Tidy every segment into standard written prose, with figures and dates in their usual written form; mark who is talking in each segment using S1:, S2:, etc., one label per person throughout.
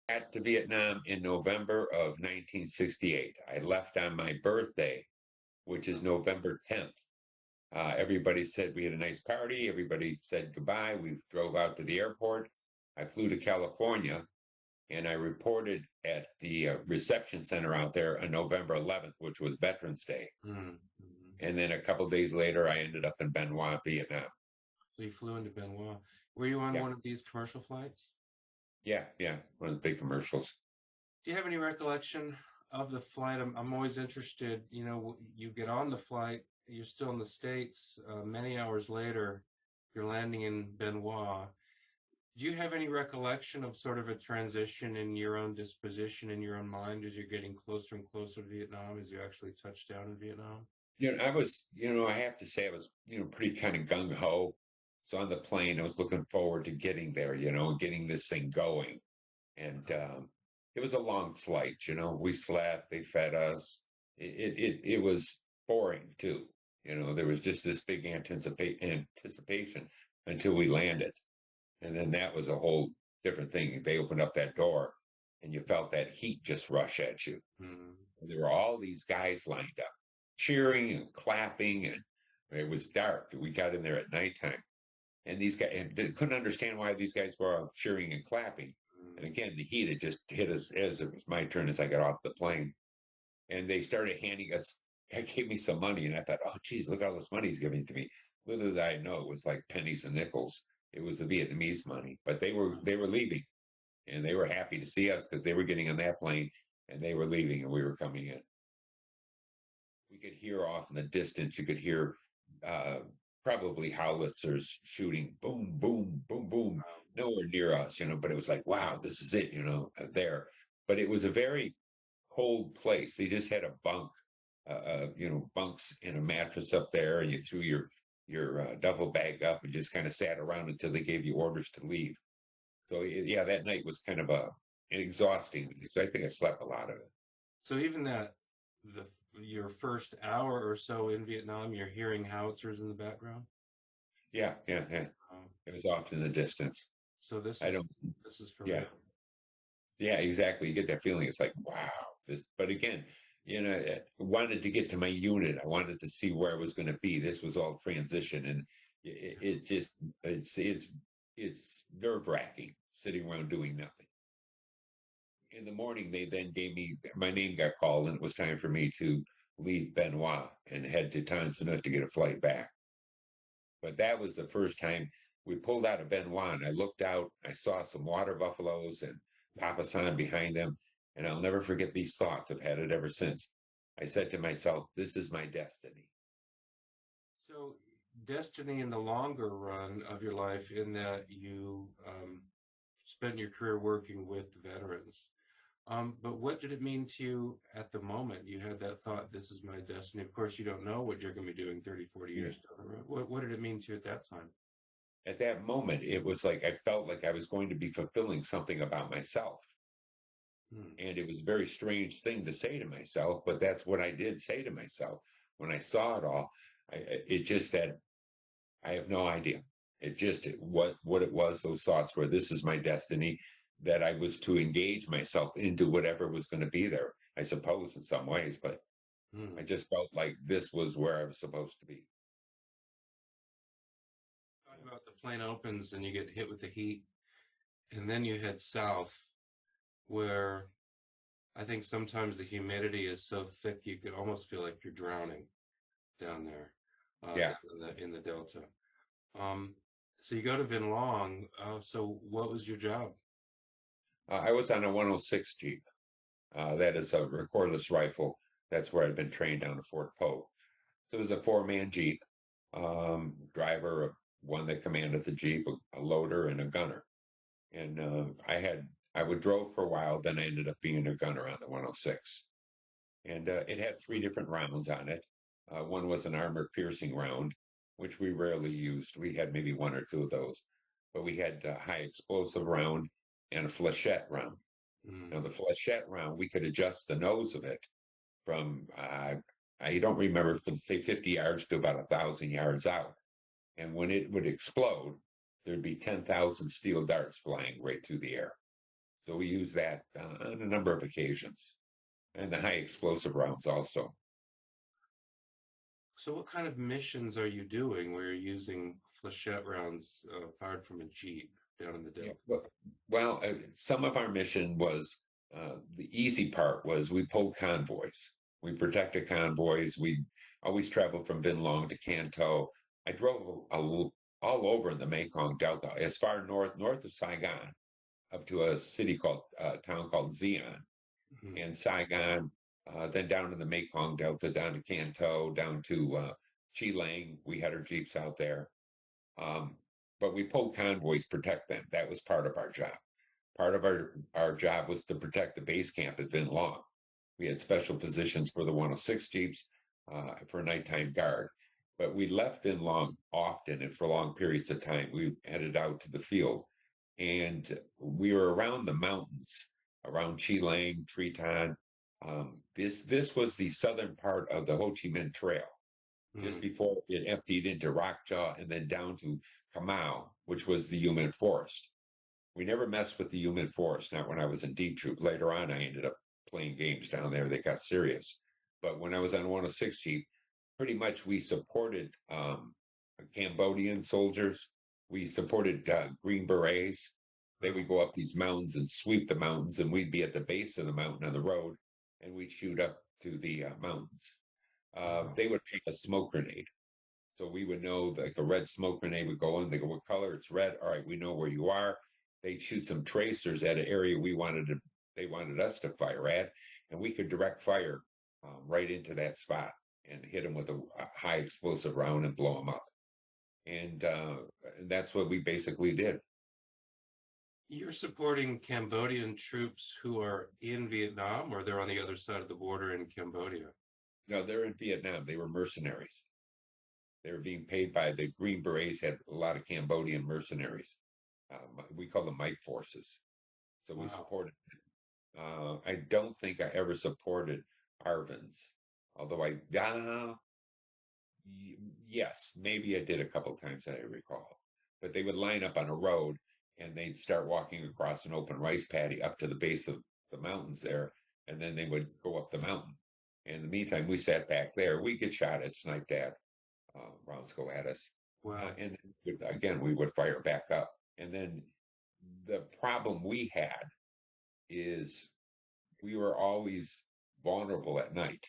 S1: Got to Vietnam in November of 1968. I left on my birthday, which is November 10th. Everybody said we had a nice party. Everybody said goodbye. We drove out to the airport. I flew to California and I reported at the reception center out there on November 11th, which was Veterans Day.
S2: Mm-hmm.
S1: And then a couple of days later, I ended up in Bien Hoa, Vietnam.
S2: So you flew into Benoit. Were you on
S1: Yeah,
S2: one of these commercial flights?
S1: yeah, yeah. One of the big commercials.
S2: Do you have any recollection of the flight? I'm always interested. You know, you get on the flight, you're still in the States. Many hours later, you're landing in Benoit. Do you have any recollection of sort of a transition in your own disposition, in your own mind, as you're getting closer and closer to Vietnam, as you actually touch down in Vietnam?
S1: I have to say I was, pretty kind of gung ho. So on the plane, I was looking forward to getting there, and getting this thing going. And it was a long flight, we slept, they fed us. It was boring too. There was just this big anticipation until we landed. And then that was a whole different thing. They opened up that door and you felt that heat just rush at you.
S2: Mm.
S1: And there were all these guys lined up, cheering and clapping, and it was dark. We got in there at nighttime. And these guys couldn't understand why these guys were all cheering and clapping. And
S2: Mm.
S1: again, the heat had just hit us as it was my turn as I got off the plane. And they started handing us, gave me some money. And I thought, oh, geez, look at all this money he's giving to me. Little did I know it was like pennies and nickels. It was the Vietnamese money, but they were leaving and they were happy to see us because they were getting on that plane and they were leaving and we were coming in. We could hear off in the distance, you could hear uh, probably howitzers shooting boom, boom, boom, boom, nowhere near us, but it was like, wow, this is it, there. But it was a very cold place. They just had a bunks and a mattress up there, and you threw your duffel bag up and just kind of sat around until they gave you orders to leave. So yeah, that night was kind of exhausting. So I think I slept a lot of it.
S2: So even the your first hour or so in Vietnam, you're hearing howitzers in the background.
S1: Yeah, yeah, yeah.
S2: Um,
S1: It was off in the distance.
S2: so
S1: I don't.
S2: this is for
S1: Yeah,
S2: real.
S1: yeah, exactly. You get that feeling. It's like, wow, this. But again, I wanted to get to my unit. I wanted to see where I was going to be. This was all transition, and it just it's nerve wracking sitting around doing nothing. In the morning, they then gave me my name got called, and it was time for me to leave Benoit and head to Tan Son Nhut to get a flight back. But that was the first time we pulled out of Benoit. And I looked out, I saw some water buffaloes and Papa San behind them. And I'll never forget these thoughts. I've had it ever since. I said to myself, this is my destiny.
S2: So destiny in the longer run of your life, in that you spent your career working with veterans. But what did it mean to you at the moment? You had that thought, this is my destiny. Of course, you don't know what you're going to be doing 30, 40
S1: Yeah.
S2: years down the road. What did it mean to you at that time?
S1: At that moment, it was like I felt like I was going to be fulfilling something about myself.
S2: Hmm.
S1: And it was a very strange thing to say to myself, but that's what I did say to myself. When I saw it all, it just said, I have no idea. It just what it was. Those thoughts were, this is my destiny. That I was to engage myself into whatever was going to be there. I suppose in some ways, but
S2: Hmm.
S1: I just felt like this was where I was supposed to be.
S2: Talk about the plane opens and you get hit with the heat, and then you head south, where I think sometimes the humidity is so thick you could almost feel like you're drowning down there,
S1: Yeah,
S2: down in the delta. Um, so you go to Vin Long. So what was your job?
S1: I was on a 106 Jeep. That is a recordless rifle. That's where I'd been trained down at Fort Poe. So it was a four-man Jeep, driver, one that commanded the Jeep, a loader, and a gunner. And I would drove for a while. Then I ended up being a gunner on the 106. And it had three different rounds on it. One was an armor piercing round, which we rarely used. We had maybe one or two of those, but we had a high explosive round and a flechette round. Now,
S2: Mm.
S1: the flechette round, we could adjust the nose of it from, I don't remember, from say 50 yards to about 1,000 yards out. And when it would explode, there'd be 10,000 steel darts flying right through the air. So we use that on a number of occasions, and the high explosive rounds also.
S2: So what kind of missions are you doing where you're using flechette rounds fired from a Jeep down in the
S1: Yeah,
S2: Delta?
S1: well, some of our mission was the easy part was we pulled convoys. We protected convoys. We always traveled from Binlong to Kanto. I drove all over in the Mekong Delta, as far north of Saigon, up to a city called town called Xi'an,
S2: Mhm.
S1: and Saigon, then down in the Mekong Delta, down to Kanto, down to Chilang. We had our jeeps out there. Um, but we pulled convoys, protect them. That was part of our job. Part of our job was to protect the base camp at Vin Long. We had special positions for the 106 Jeeps for nighttime guard. But we left Vin Long often and for long periods of time. We headed out to the field and we were around the mountains, around Chilang, Triton. This was the southern part of the Ho Chi Minh Trail just
S2: Mhm.
S1: before it emptied into Rockjaw and then down to Kamau, which was the humid forest. We never messed with the humid forest. Not when I was in Deep Troop. Later on, I ended up playing games down there that got serious. But when I was on 106 Jeep, pretty much we supported Cambodian soldiers. We supported Green Berets. They
S2: Wow.
S1: would go up these mountains and sweep the mountains, and we'd be at the base of the mountain on the road, and we'd shoot up to the mountains.
S2: Wow.
S1: They would pick a smoke grenade. So we would know like a red smoke grenade would go in. They go, what color? It's red. All right, we know where you are. They'd shoot some tracers at an area they wanted us to fire at, and we could direct fire right into that spot and hit them with a high explosive round and blow them up. And that's what we basically did.
S2: You're supporting Cambodian troops who are in Vietnam, or they're on the other side of the border in Cambodia?
S1: No, they're in Vietnam. They were mercenaries. They were being paid by the Green Berets, had a lot of Cambodian mercenaries. We call them Mike forces. So we
S2: Wow.
S1: supported. I don't think I ever supported Arvin's, although yes, maybe I did a couple times that I recall. But they would line up on a road and they'd start walking across an open rice paddy up to the base of the mountains there, and then they would go up the mountain. In the meantime, we sat back there. We get shot at, sniped at, rounds go at us.
S2: Wow.
S1: And again, we would fire back up. And then the problem we had is we were always vulnerable at night.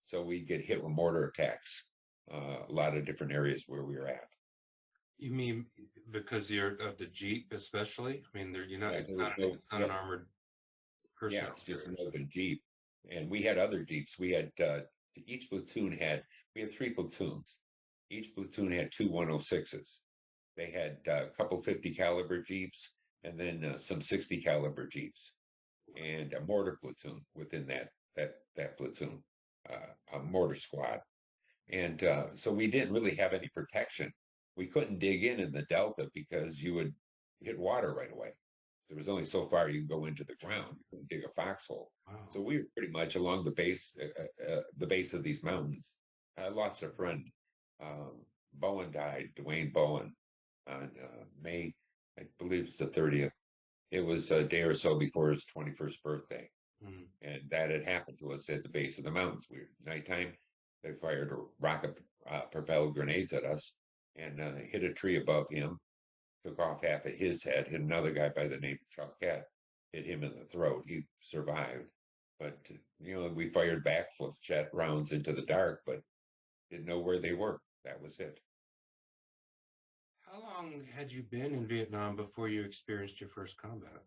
S1: So we get hit with mortar attacks, a lot of different areas where we were at.
S2: You mean because you're of the Jeep, especially? I mean, you're not.
S1: Yeah, there was no,
S2: It's not
S1: yeah,
S2: an armored
S1: yeah,
S2: personnel
S1: it's just
S2: carrier.
S1: an open Jeep. And we had other Jeeps. Each platoon we had three platoons. Each platoon had two 106s. They had a couple 50 caliber Jeeps and then some 60 caliber Jeeps and a mortar platoon within that platoon, a mortar squad. And so we didn't really have any protection. We couldn't dig in the Delta because you would hit water right away. There was only so far you can go into the ground. You couldn't dig a foxhole.
S2: Wow.
S1: So we were pretty much along the base of these mountains. I lost a friend. Um, Bowen died, Dwayne Bowen, on May, I believe it's the 30th. It was a day or so before his 21st birthday.
S2: Mm.
S1: And that had happened to us at the base of the mountains. We were nighttime. They fired rocket propelled grenades at us and hit a tree above him, took off half of his head, hit another guy by the name of Chuck Cat, hit him in the throat. He survived. But, we fired backflip jet rounds into the dark, but didn't know where they were. That was it.
S2: How long had you been in Vietnam before you experienced your first combat?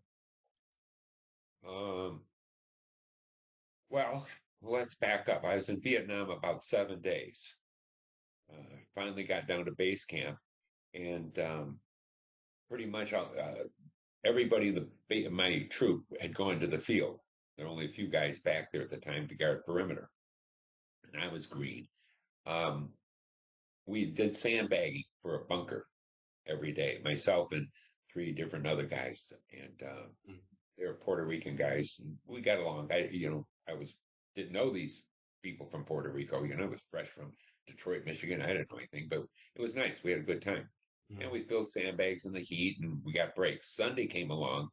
S1: Um, well, let's back up. I was in Vietnam about 7 days. Finally got down to base camp, and pretty much everybody in my troop had gone to the field. There were only a few guys back there at the time to guard perimeter, and I was green. Um, we did sandbagging for a bunker every day, myself and three different other guys, and
S2: Mm.
S1: they were Puerto Rican guys. And we got along. I was didn't know these people from Puerto Rico. I was fresh from Detroit, Michigan. I didn't know anything, but it was nice. We had a good time. And
S2: Mm.
S1: we filled sandbags in the heat and we got breaks. Sunday came along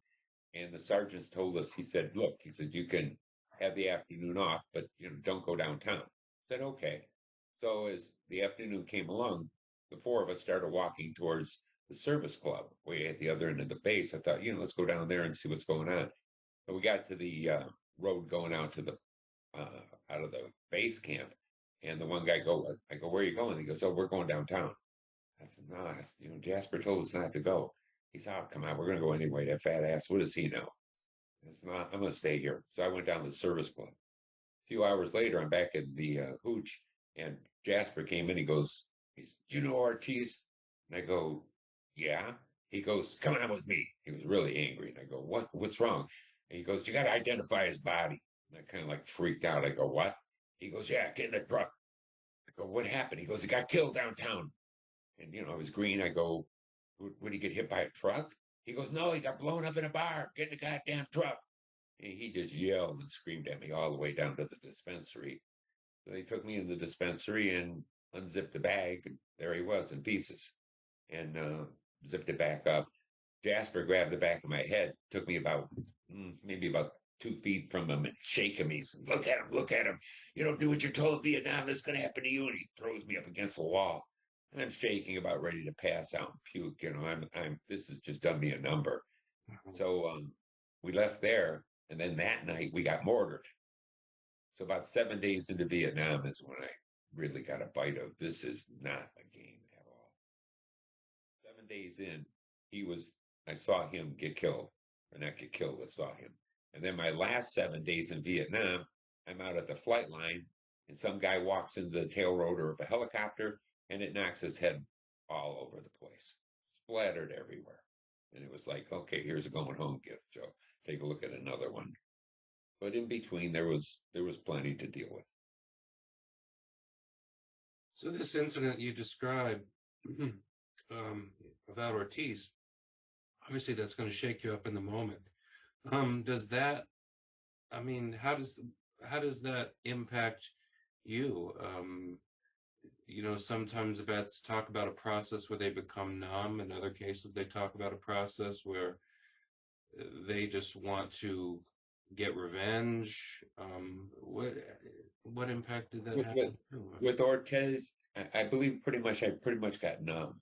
S1: And the sergeants told us, he said, look, he said, you can have the afternoon off, but don't go downtown. I said, okay. So as the afternoon came along, the four of us started walking towards the service club way at the other end of the base. I thought, let's go down there and see what's going on. So we got to the road going out to the out of the base camp, and the one guy I go, where are you going? He goes, oh, we're going downtown. I said, no, Jasper told us not to go. He said, oh, come on, we're going to go anyway. That fat ass, what does he know? I said, no, I'm going to stay here. So I went down to the service club. A few hours later, I'm back in the hooch, and Jasper came in. He goes, do you know Ortiz? And I go, yeah. He goes, come on with me. He was really angry. And I go, what's wrong? And he goes, you got to identify his body. And I kind of like freaked out. I go, what? He goes, yeah, get in the truck. I go, what happened? He goes, he got killed downtown. And, I was green. I go, would he get hit by a truck? He goes, no, he got blown up in a bar. Get in the goddamn truck. And he just yelled and screamed at me all the way down to the dispensary. So they took me in the dispensary and unzipped the bag. And there he was in pieces. And zipped it back up. Jasper grabbed the back of my head, took me maybe about 2 feet from him and shaking me. He said, look at him, look at him. You don't do what you're told in Vietnam, this is going to happen to you. And he throws me up against the wall. And I'm shaking, about ready to pass out and puke. This has just done me a number. So we left there, and then that night we got mortared. So about 7 days into Vietnam is when I really got a bite of, this is not a game at all. 7 days in, I saw him get killed, or not get killed, I saw him. And then my last 7 days in Vietnam, I'm out at the flight line, and some guy walks into the tail rotor of a helicopter, and it knocks his head all over the place, splattered everywhere. And it was like, okay, here's a going home gift, Joe. Take a look at another one. But in between, there was plenty to deal with.
S2: So this incident you described about Ortiz, obviously that's going to shake you up in the moment. Does that, how does that impact you? Sometimes vets talk about a process where they become numb. In other cases, they talk about a process where they just want to get revenge. What impact did that have?
S1: With Ortiz, I believe I pretty much got numb.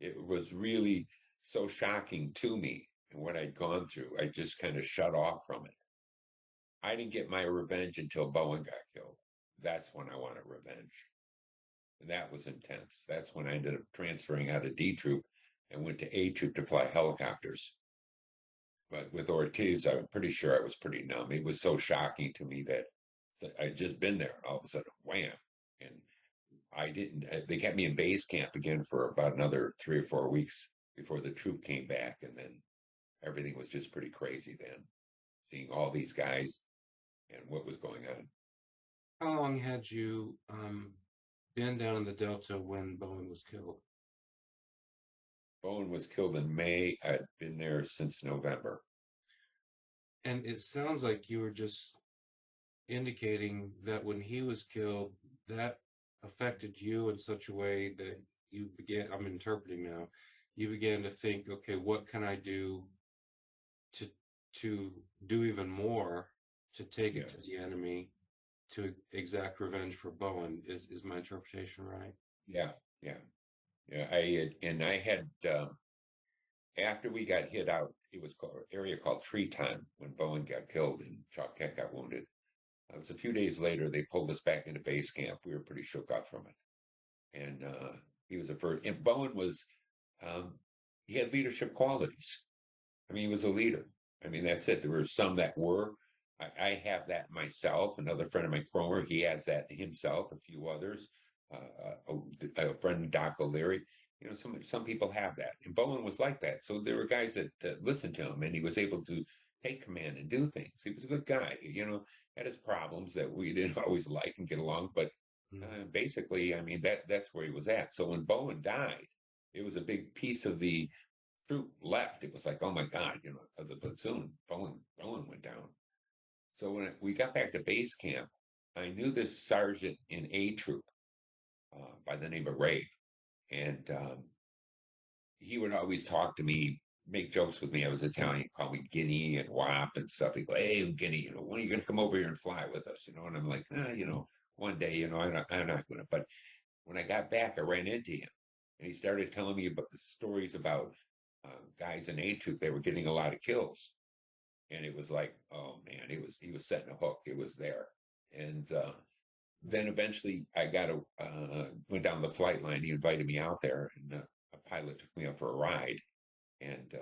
S1: It was really so shocking to me and what I'd gone through. I just kind of shut off from it. I didn't get my revenge until Bowen got killed. That's when I wanted revenge. And that was intense. That's when I ended up transferring out of D Troop and went to A Troop to fly helicopters. But with Ortiz, I'm pretty sure I was pretty numb. It was so shocking to me that I'd just been there. All of a sudden, wham. And they kept me in base camp again for about another 3 or 4 weeks before the troop came back. And then everything was just pretty crazy then, seeing all these guys and what was going on.
S2: How long had you been down in the Delta when Bowen was killed?
S1: Bowen was killed in May. I'd been there since November.
S2: And it sounds like you were just indicating that when he was killed, that affected you in such a way that you began, I'm interpreting now, you began to think, okay, what can I do to do even more to take it to the enemy, to exact revenge for Bowen? Is my interpretation right?
S1: Yeah. I had after we got hit out, it was called an area called Treetime when Bowen got killed and Chuck Keck got wounded. It was a few days later, they pulled us back into base camp. We were pretty shook up from it. And he was the first. And Bowen was, he had leadership qualities. He was a leader. That's it. There were some that were. I have that myself. Another friend of mine, Cromer, he has that himself. A few others. A friend, Doc O'Leary. Some people have that. And Bowen was like that. So there were guys that listened to him, and he was able to take command and do things. He was a good guy. Had his problems that we didn't always like and get along, but basically, that's where he was at. So when Bowen died, it was a big piece of the troop left. It was like, oh my God, of the platoon, Bowen went down. So when we got back to base camp, I knew this sergeant in A Troop by the name of Ray, and he would always talk to me make jokes with me. I was Italian, call me Guinea and Wop and stuff. He go, hey, Guinea, when are you going to come over here and fly with us? And I'm like, one day, I'm not going to. But when I got back, I ran into him, and he started telling me about the stories about guys in A Troop. They were getting a lot of kills, and it was like, oh man, he was setting a hook. It was there, and then eventually I went down the flight line. He invited me out there, and a pilot took me up for a ride, and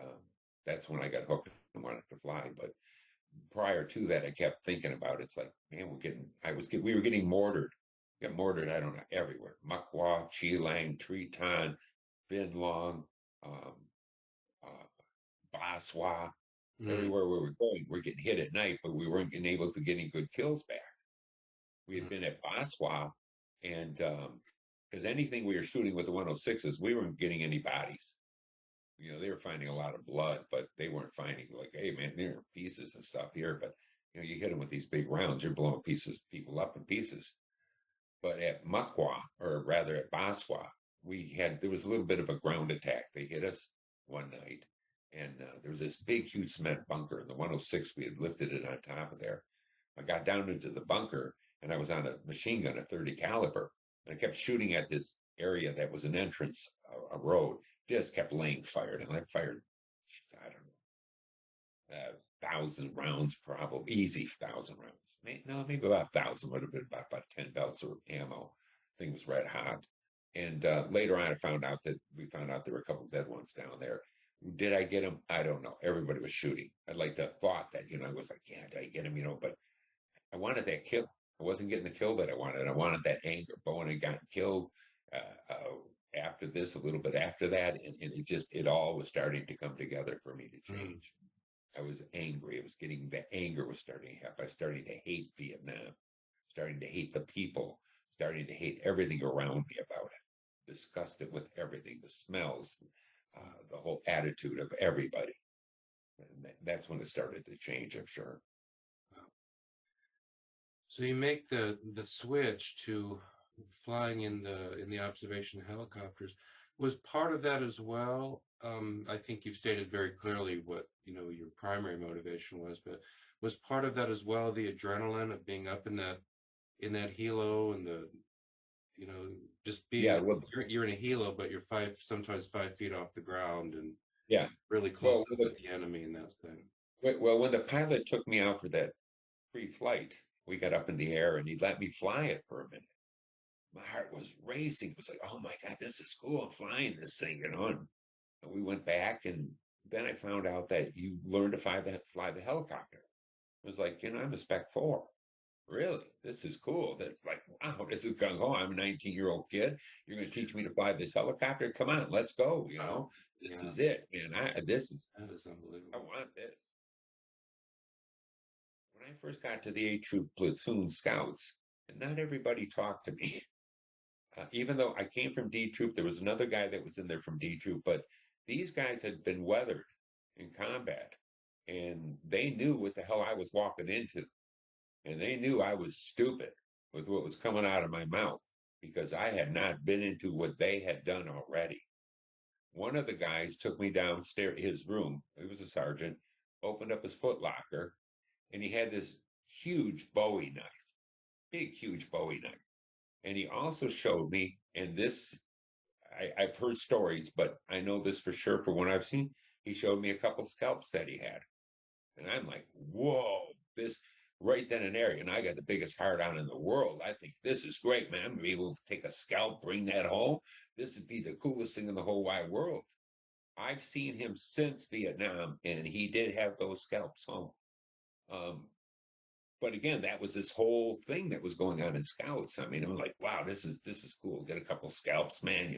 S1: that's when I got hooked and wanted to fly. But prior to that, I kept thinking about it. It's like, man, we were getting mortared. We got mortared, I don't know, everywhere. Makwa, Chilang, Triton, Bin Long, um, uh, Baswa,
S2: Mm,
S1: everywhere we were going, we're getting hit at night, but we weren't getting able to get any good kills back. We had
S2: mm,
S1: been at Baswa, and because anything we were shooting with the 106s, we weren't getting any bodies. They were finding a lot of blood, but they weren't finding like, hey man, there are pieces and stuff here. But you hit them with these big rounds, you're blowing people up in pieces. But at Makwa, or rather at Baswa, there was a little bit of a ground attack. They hit us one night, and there was this big, huge cement bunker. In the 106, we had lifted it on top of there. I got down into the bunker, and I was on a machine gun, a 30 caliber, and I kept shooting at this area that was an entrance, a road. Just kept laying fire, and I fired, I don't know, 1,000 rounds, probably easy 1,000 rounds. Maybe about 1,000 would have been about 10 belts of ammo. Thing was red hot. And later on, we found out there were a couple dead ones down there. Did I get them? I don't know. Everybody was shooting. I'd like to thought that, I was like, yeah, did I get him? But I wanted that kill. I wasn't getting the kill that I wanted. I wanted that anger. Bowen had gotten killed after this, a little bit after that, and it all was starting to come together for me to
S2: mm.
S1: change. I was angry. The anger was starting to happen. I was starting to hate Vietnam, starting to hate the people, starting to hate everything around me about it, disgusted with everything, the smells, the whole attitude of everybody. And that's when it started to change, I'm sure.
S2: So you make the switch to flying in the observation helicopters. Was part of that as well? I think you've stated very clearly what your primary motivation was, but was part of that as well the adrenaline of being up in that helo and you know just being
S1: Yeah, well,
S2: you're in a helo, but you're sometimes 5 feet off the ground and
S1: yeah.
S2: really close
S1: Well,
S2: up with the enemy and that thing.
S1: when the pilot took me out for that free flight, we got up in the air and he let me fly it for a minute. My heart was racing. It was like, oh my God, this is cool. I'm flying this thing. And we went back, and then I found out that you learn to fly the helicopter. It was like, I'm a Spec 4. Really? This is cool. That's like, wow, this is gung ho. I'm a 19-year-old kid. You're going to teach me to fly this helicopter? Come on, let's go.
S2: Wow.
S1: This
S2: Yeah,
S1: is it, man.
S2: that is
S1: I
S2: unbelievable.
S1: want this. When I first got to the A Troop platoon scouts, and not everybody talked to me. Even though I came from D Troop, there was another guy that was in there from D Troop, but these guys had been weathered in combat, and they knew what the hell I was walking into, and they knew I was stupid with what was coming out of my mouth because I had not been into what they had done already. One of the guys took me downstairs his room. He was a sergeant, opened up his footlocker, and he had this huge Bowie knife, big, huge Bowie knife. And he also showed me, and this, I've heard stories, but I know this for sure for what I've seen. He showed me a couple scalps that he had. And I'm like, whoa, this right then and there. And I got the biggest heart on in the world. I think this is great, man. I'm going to be able to take a scalp, bring that home. This would be the coolest thing in the whole wide world. I've seen him since Vietnam, and he did have those scalps home. Um, but again, that was this whole thing that was going on in scouts. I mean, I'm like, wow, this is cool. Get a couple scalps, man.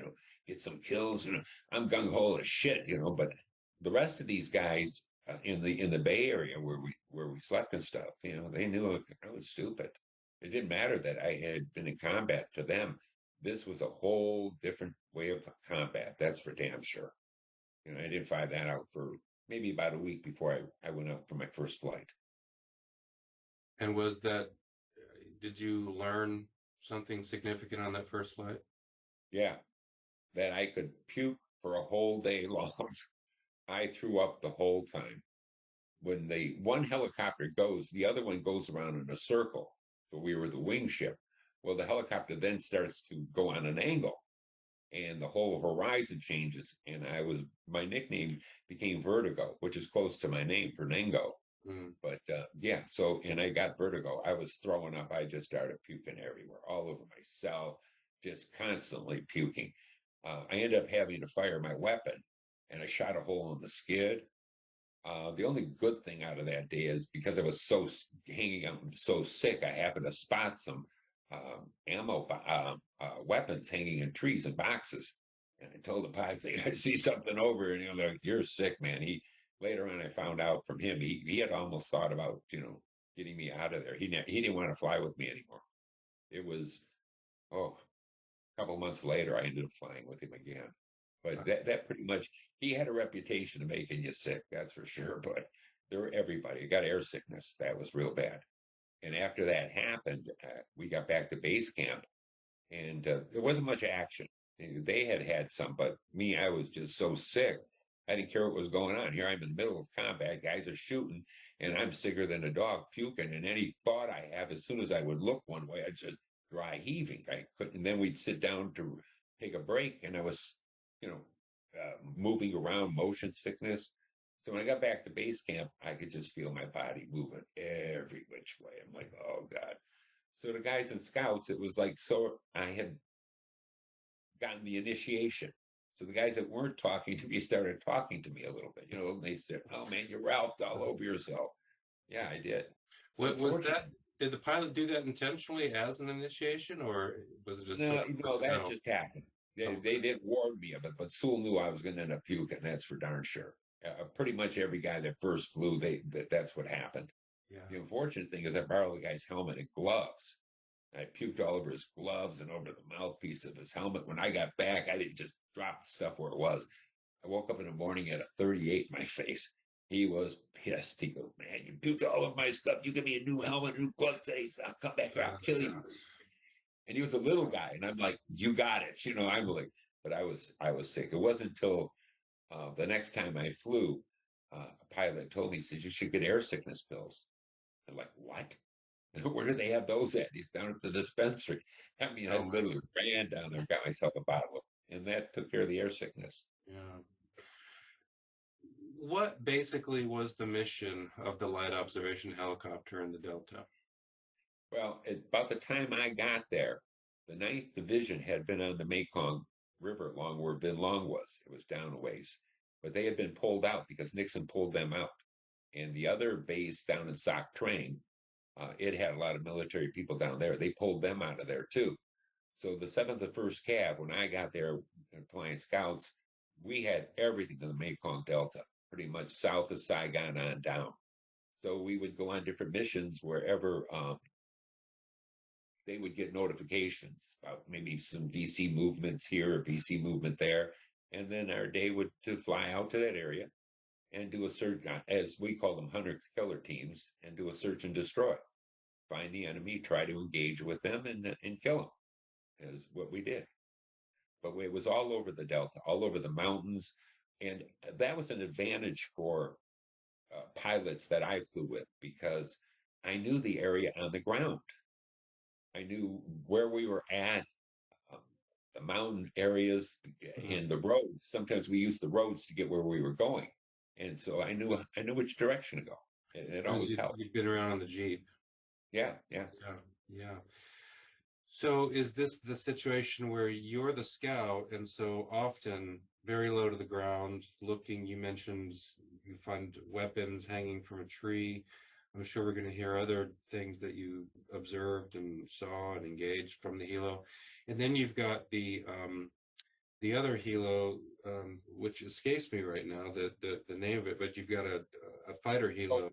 S1: Get some kills. I'm gung ho as shit. But the rest of these guys in the Bay Area where we slept and stuff, they knew I was stupid. It didn't matter that I had been in combat. To them, this was a whole different way of combat. That's for damn sure. I didn't find that out for maybe about a week before I went up for my first flight.
S2: And did you learn something significant on that first flight?
S1: Yeah, that I could puke for a whole day long. I threw up the whole time. When the one helicopter goes, the other one goes around in a circle. So we were the wing ship. Well, the helicopter then starts to go on an angle and the whole horizon changes. And my nickname became Vertigo, which is close to my name, Fernando.
S2: Mm.
S1: But yeah, so, and I got vertigo. I was throwing up. I just started puking everywhere, all over myself, just constantly puking. I ended up having to fire my weapon and I shot a hole in the skid. The only good thing out of that day is because I was hanging out so sick, I happened to spot some weapons hanging in trees and boxes. And I told the pilot, I see something over, and like, "You're sick, man." He later on, I found out from him, he had almost thought about getting me out of there. He didn't want to fly with me anymore. It was oh, a couple months later, I ended up flying with him again. But that pretty much, he had a reputation of making you sick, that's for sure. But everybody got air sickness. That was real bad. And after that happened, we got back to base camp, and there wasn't much action. They had some, but me, I was just so sick. I didn't care what was going on. Here I'm in the middle of combat, guys are shooting, and I'm sicker than a dog puking. And any thought I have, as soon as I would look one way, I'd just dry heaving. I couldn't. And then we'd sit down to take a break, and I was, moving around, motion sickness. So when I got back to base camp, I could just feel my body moving every which way. I'm like, oh God. So the guys in scouts, it was like, so I had gotten the initiation. So the guys that weren't talking to me started talking to me a little bit, and they said, "Oh man, you ralphed all over yourself." Yeah, I did.
S2: What was that? Did the pilot do that intentionally as an initiation, or was it just
S1: No,
S2: sort of
S1: no, that just happened. They didn't warn me of it, but Sewell knew I was going to end up puking. That's for darn sure. Pretty much every guy that first flew, that's what happened.
S2: Yeah.
S1: The unfortunate thing is I borrowed the guy's helmet and gloves. I puked all over his gloves and over the mouthpiece of his helmet. When I got back, I didn't just drop the stuff where it was. I woke up in the morning at a 38 in my face. He was pissed. He goes, "Man, you puked all of my stuff. You give me a new helmet, new gloves. I'll come back here. I'll kill you." And he was a little guy, and I'm like, "You got it." I'm like, but I was sick. It wasn't until the next time I flew, a pilot told me, he said, "You should get air sickness pills." I'm like, "What? Where do they have those at?" He's down at the dispensary. I mean, I literally ran down there and got myself a bottle, and that took care of the air sickness.
S2: Yeah. What basically was the mission of the light observation helicopter in the Delta?
S1: Well, about the time I got there, the Ninth Division had been on the Mekong River along where Bin Long was. It was down a ways, but they had been pulled out because Nixon pulled them out. And the other base down in Soc Train, it had a lot of military people down there. They pulled them out of there too. So the 7th and 1st Cav, when I got there flying scouts, we had everything in the Mekong Delta, pretty much south of Saigon on down. So we would go on different missions wherever they would get notifications about maybe some VC movements here, or VC movement there. And then our day would to fly out to that area and do a search, as we call them, hunter-killer teams, and do a search and destroy. Find the enemy, try to engage with them, and kill them, is what we did. But it was all over the Delta, all over the mountains. And that was an advantage for pilots that I flew with because I knew the area on the ground. I knew where we were at, um, the mountain areas and the roads. Sometimes we used the roads to get where we were going. And so I knew which direction to go. And it always helped.
S2: You've been around on the Jeep.
S1: Yeah.
S2: Yeah. So is this the situation where you're the scout and so often very low to the ground looking, you mentioned you find weapons hanging from a tree. I'm sure we're going to hear other things that you observed and saw and engaged from the helo. And then you've got the other helo, which escapes me right now, the name of it, but you've got a fighter helo,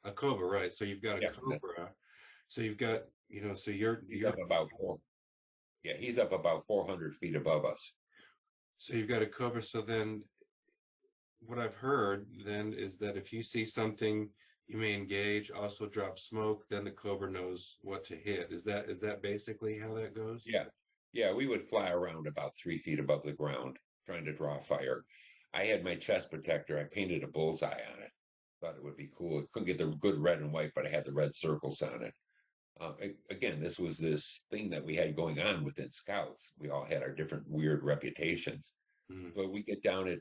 S2: a Cobra, right? So you've got a Cobra. So you've got, so you're
S1: up about he's up about 400 feet above us.
S2: So you've got a Cobra. So then what I've heard then is that if you see something, you may engage, also drop smoke, then the Cobra knows what to hit. Is that basically how that goes?
S1: Yeah. We would fly around about 3 feet above the ground trying to draw fire. I had my chest protector. I painted a bullseye on it. Thought it would be cool. It couldn't get the good red and white, but I had the red circles on it. Again, this was this thing that we had going on within Scouts. We all had our different weird reputations.
S2: Mm.
S1: But we get down at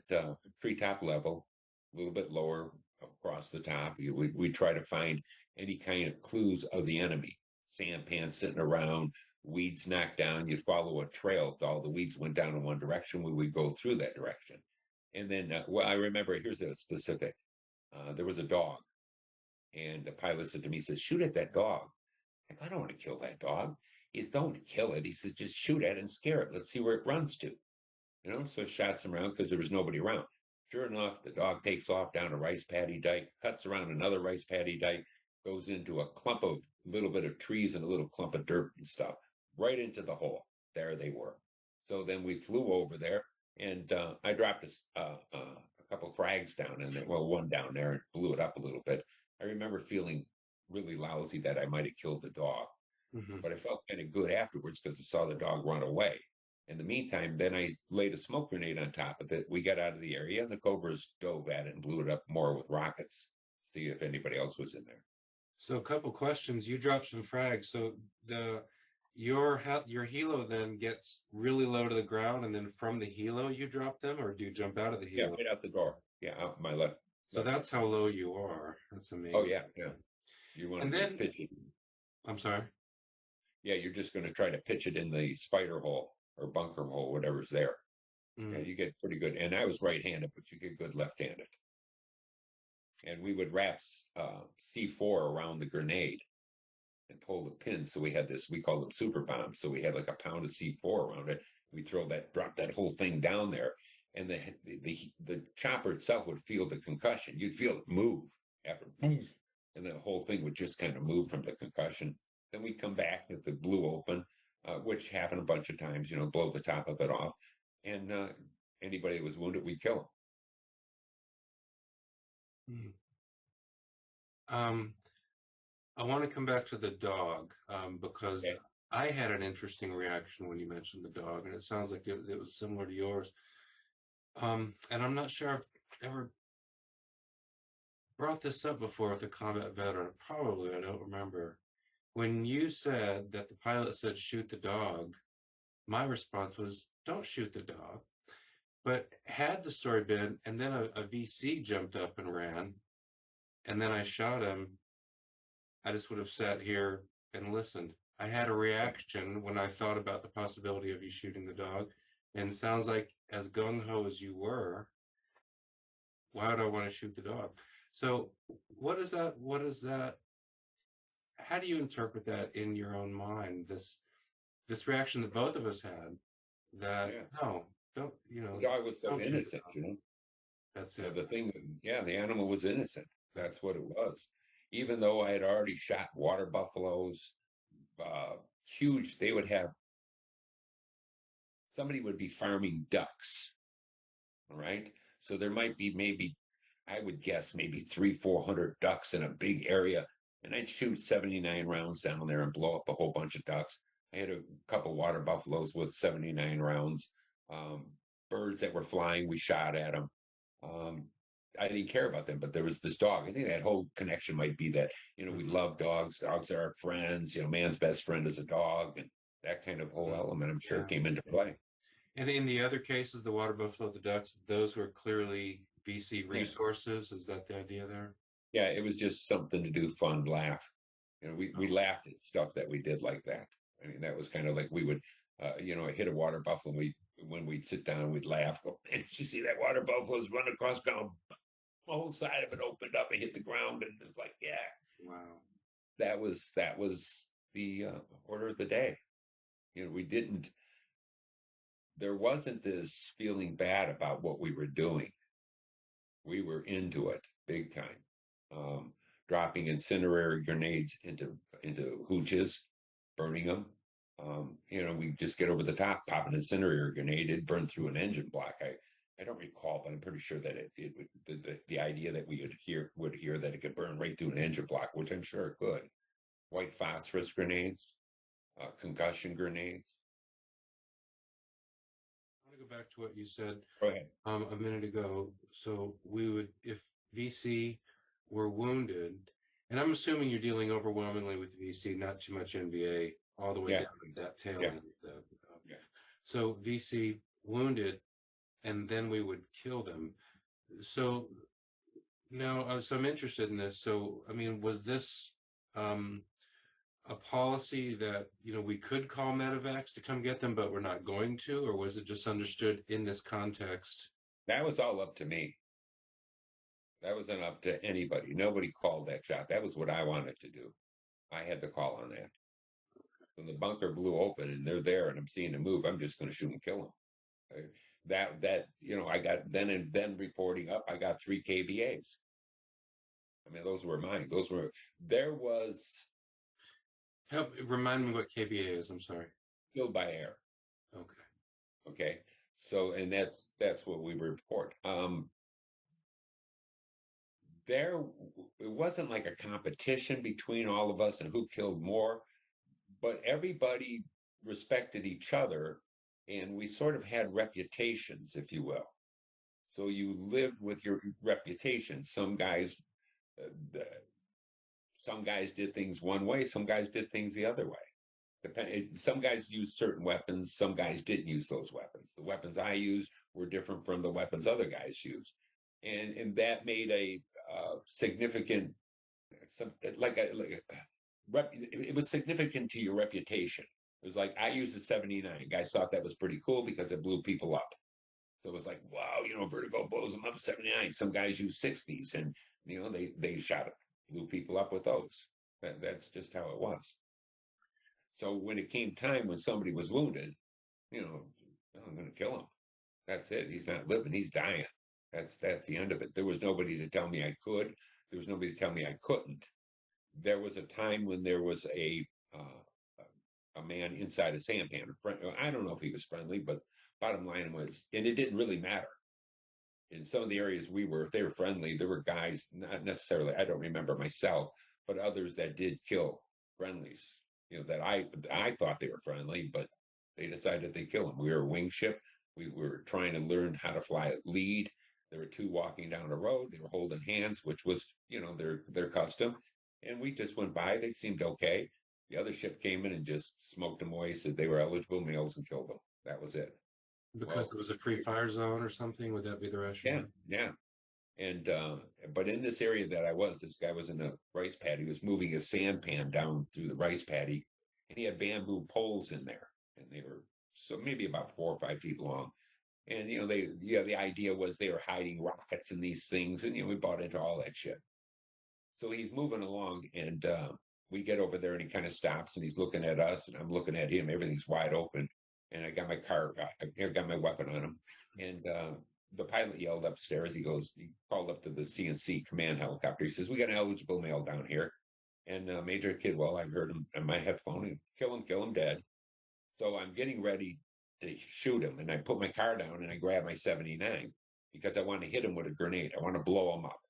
S1: treetop level, a little bit lower across the top. We try to find any kind of clues of the enemy. Sampans sitting around, weeds knocked down. You'd follow a trail. All the weeds went down in one direction. We would go through that direction. And then, well, I remember, here's a specific. There was a dog. And the pilot said to me, he says, shoot at that dog. I don't want to kill that dog. He says, don't kill it. He says, just shoot at it and scare it. Let's see where it runs to. So shot some around because there was nobody around. Sure enough, the dog takes off down a rice paddy dike, cuts around another rice paddy dike, goes into a clump of little bit of trees and a little clump of dirt and stuff, right into the hole. There they were. So then we flew over there, and I dropped a couple of frags down in there. Well, one down there and blew it up a little bit. I remember feeling really lousy that I might have killed the dog, but I felt kind of good afterwards because I saw the dog run away. In the meantime, then I laid a smoke grenade on top of it. We got out of the area, and the Cobras dove at it and blew it up more with rockets, see if anybody else was in there.
S2: So a couple questions. You dropped some frags. So your helo then gets really low to the ground, and then from the helo you drop them, or do you jump out of the helo?
S1: Yeah, right out the door. Yeah, out my left.
S2: So that's how low you are. That's amazing.
S1: Oh yeah, yeah. You want to just pitch it.
S2: I'm sorry.
S1: Yeah, you're just going to try to pitch it in the spider hole or bunker hole, whatever's there. Yeah, you get pretty good. And I was right-handed, but you get good left-handed. And we would wrap C4 around the grenade and pull the pins. So we had this, we called them super bombs. So we had like a pound of C4 around it. We drop that whole thing down there. And the chopper itself would feel the concussion. You'd feel it move after boom. And the whole thing would just kind of move from the concussion. Then we'd come back if it blew open, which happened a bunch of times, blow the top of it off. And anybody that was wounded, we'd kill
S2: them. I want to come back to the dog because I had an interesting reaction when you mentioned the dog, and it sounds like it was similar to yours. And I'm not sure I've ever brought this up before with a combat veteran. Probably, I don't remember. When you said that the pilot said, shoot the dog, my response was, don't shoot the dog. But had the story been, and then a VC jumped up and ran, and then I shot him, I just would have sat here and listened. I had a reaction when I thought about the possibility of you shooting the dog, and it sounds like as gung-ho as you were, why would I want to shoot the dog? So what is that? How do you interpret that in your own mind? This reaction that both of us had, that no, don't,
S1: the dog was so innocent,
S2: That's it.
S1: The thing, the animal was innocent. That's what it was. Even though I had already shot water buffaloes, huge, they would have, somebody would be farming ducks. All right. So there might be maybe, I would guess maybe 300-400 ducks in a big area. And I'd shoot 79 rounds down there and blow up a whole bunch of ducks. I had a couple water buffaloes with 79 rounds. Birds that were flying, we shot at them. I didn't care about them, but there was this dog. I think that whole connection might be that, we love dogs. Dogs are our friends. Man's best friend is a dog. And that kind of whole element, I'm sure, came into play.
S2: And in the other cases, the water buffalo, the ducks, those were clearly VC resources. Is that the idea there?
S1: Yeah, it was just something to do, fun, laugh. We laughed at stuff that we did like that. I mean, that was kind of like we would, hit a water buffalo. When we'd sit down, we'd laugh. Go, man, did you see that water buffalo's run across ground? The whole side of it opened up and hit the ground, and it's like,
S2: wow.
S1: That was the order of the day. There wasn't this feeling bad about what we were doing. We were into it big time. Dropping incendiary grenades into hooches, burning them. We just get over the top, pop an incendiary grenade, it burned through an engine block. I don't recall, but I'm pretty sure that it would, the idea that we would hear that it could burn right through an engine block, which I'm sure it could. White phosphorus grenades, concussion grenades.
S2: I want to go back to what you said
S1: Go ahead.
S2: a minute ago. So we would, if VC were wounded, and I'm assuming you're dealing overwhelmingly with VC, not too much NBA, all the way
S1: Yeah,
S2: down to that tail
S1: yeah,
S2: end.
S1: yeah.
S2: So VC wounded, and then we would kill them. So now, so I'm interested in this. So, I mean, was this um, a policy that, we could call medevacs to come get them, but we're not going to, or was it just understood in this context?
S1: That was all up to me. That wasn't up to anybody. Nobody called that shot. That was what I wanted to do. I had the call on that. When the bunker blew open and they're there and I'm seeing them move, I'm just going to shoot and kill them. I got then reporting up, I got 3 KBAs. I mean, those were mine. There was
S2: Remind me what KBA is. I'm sorry.
S1: killed by air.
S2: Okay.
S1: Okay. So, and that's what we report. There, it wasn't like a competition between all of us and who killed more, but everybody respected each other and we sort of had reputations, if you will. So you lived with your reputation. Uh, some guys did things one way, some guys did things the other way. Some guys used certain weapons, some guys didn't use those weapons. The weapons I used were different from the weapons other guys used, and that made a significant, it was significant to your reputation. It was like I used a 79. Guys thought that was pretty cool because it blew people up. So it was like, wow, Vertigo blows them up 79. Some guys use 60s, and they shot it, blew people up with those. That's just how it was. So when it came time when somebody was wounded, I'm going to kill him. That's it. He's not living. He's dying. That's the end of it. There was nobody to tell me I could. There was nobody to tell me I couldn't. There was a time when there was a man inside a sampan. I don't know if he was friendly, but bottom line was, and it didn't really matter. In some of the areas we were, if they were friendly, there were guys, not necessarily, I don't remember myself, but others that did kill friendlies. That I thought they were friendly, but they decided they'd kill them. We were a wing ship. We were trying to learn how to fly at lead. There were 2 walking down the road. They were holding hands, which was, their custom. And we just went by. They seemed okay. The other ship came in and just smoked them away, said they were eligible males and killed them. That was it.
S2: Because it was a free fire zone or something? Would that be the rationale?
S1: Yeah. And but in this area that this guy was in a rice paddy. He was moving a sampan down through the rice paddy, and he had bamboo poles in there, and they were so maybe about 4 or 5 feet long. And the idea was they were hiding rockets in these things, and we bought into all that shit. So he's moving along, and we get over there, and he kind of stops, and he's looking at us, and I'm looking at him. Everything's wide open, and I got my weapon on him, and the pilot yelled upstairs. He called up to the CNC command helicopter. He says, "We got an eligible male down here." And Major Kidwell, I heard him on my headphone, kill him dead. So I'm getting ready to shoot him, and I put my car down and I grab my 79 because I want to hit him with a grenade. I want to blow him up.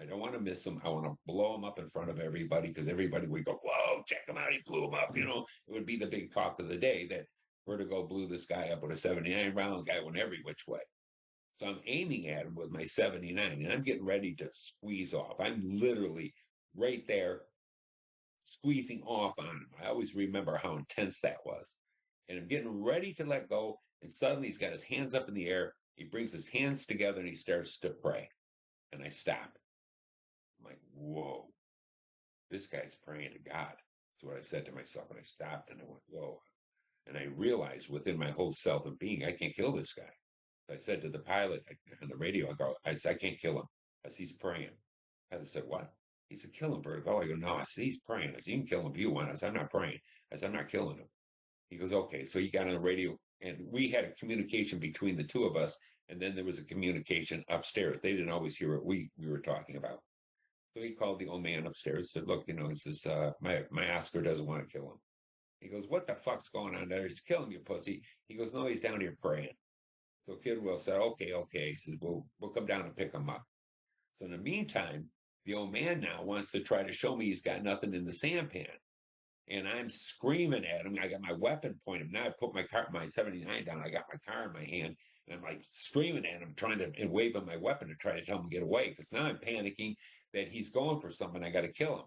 S1: I don't want to miss him. I want to blow him up in front of everybody because everybody would go, "Whoa, check him out. He blew him up." It would be the big talk of the day that Vertigo blew this guy up with a 79 round. The guy went every which way. So I'm aiming at him with my 79 and I'm getting ready to squeeze off. I'm literally right there squeezing off on him. I always remember how intense that was. And I'm getting ready to let go. And suddenly he's got his hands up in the air. He brings his hands together and he starts to pray. And I stop. I'm like, whoa, this guy's praying to God. That's what I said to myself. And I stopped and I went, whoa. And I realized within my whole self of being, I can't kill this guy. I said to the pilot on the radio, I said, I can't kill him. I said, he's praying. I said, what? He said, kill him, Vertigo. I go, no. I said, he's praying. I said, you can kill him if you want. I said, I'm not praying. I said, I'm not killing him. He goes, okay. So he got on the radio, and we had a communication between the two of us, and then there was a communication upstairs. They didn't always hear what we were talking about. So he called the old man upstairs, said, look, he says, my Oscar doesn't want to kill him. He goes, what the fuck's going on there? He's killing you, pussy. He goes, no, he's down here praying. So Kidwell said, okay. He says, we'll come down and pick him up. So in the meantime, the old man now wants to try to show me he's got nothing in the sampan. And I'm screaming at him. I got my weapon pointed. Now I put my 79 down. I got my car in my hand. And I'm like screaming at him, trying to and waving my weapon to try to tell him to get away. Because now I'm panicking that he's going for something. I got to kill him.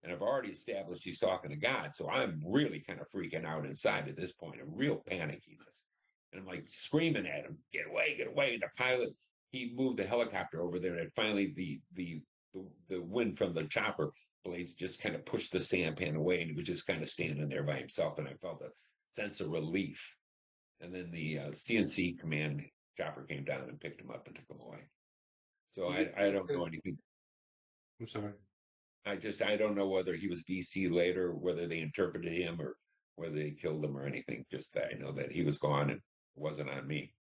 S1: And I've already established he's talking to God. So I'm really kind of freaking out inside at this point, a real panickiness. And I'm like screaming at him, get away, get away. And the pilot, he moved the helicopter over there. And finally the wind from the chopper blades just kind of pushed the sampan away. And he was just kind of standing there by himself. And I felt a sense of relief. And then the CNC command chopper came down and picked him up and took him away. So I don't know anything.
S2: I'm sorry.
S1: I don't know whether he was VC later, whether they interpreted him or whether they killed him or anything. Just that I know that he was gone and it wasn't on me.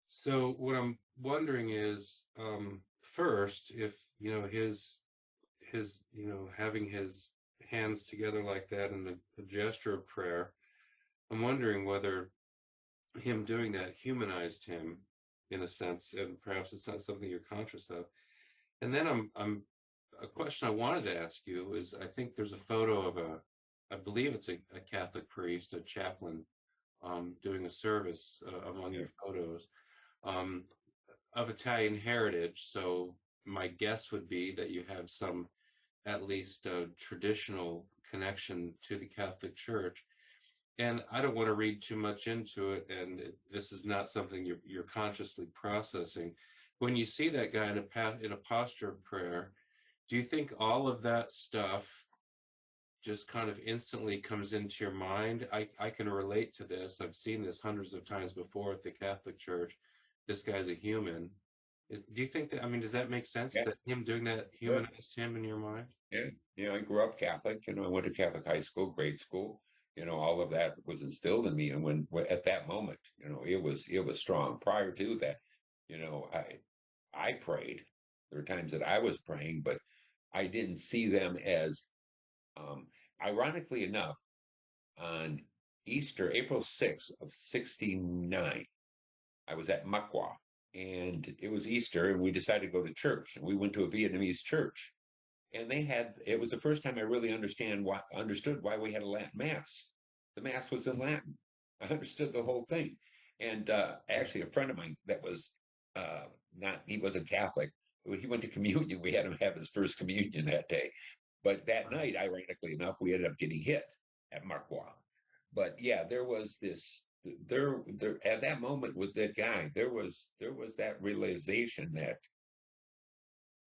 S2: So what I'm wondering is, first, if his having his hands together like that in a gesture of prayer, I'm wondering whether him doing that humanized him in a sense, and perhaps it's not something you're conscious of. And then I'm a question I wanted to ask you is, I think there's a photo of I believe it's a Catholic priest, a chaplain, doing a service among your photos, of Italian heritage. So my guess would be that you have some, at least traditional connection to the Catholic Church. And I don't want to read too much into it, and this is not something you're consciously processing. When you see that guy in a posture of prayer, do you think all of that stuff just kind of instantly comes into your mind? I can relate to this. I've seen this hundreds of times before at the Catholic Church. This guy's a human. Do you think that, I mean, does that make sense
S1: Yeah,
S2: that him doing that
S1: sure.
S2: humanized him in your mind?
S1: Yeah. I grew up Catholic. I went to Catholic high school, grade school. All of that was instilled in me. And when at that moment, it was strong. Prior to that, I prayed. There were times that I was praying, but I didn't see them as, ironically enough, on Easter, April 6th of 69, I was at Makwa and it was Easter and we decided to go to church and we went to a Vietnamese church and it was the first time I really understood why we had a Latin mass. The mass was in Latin. I understood the whole thing. And actually, a friend of mine that was he wasn't Catholic. He went to communion. We had him have his first communion that day. But that night, ironically enough, we ended up getting hit at Marquois. But yeah, there was this. There at that moment with that guy, there was that realization that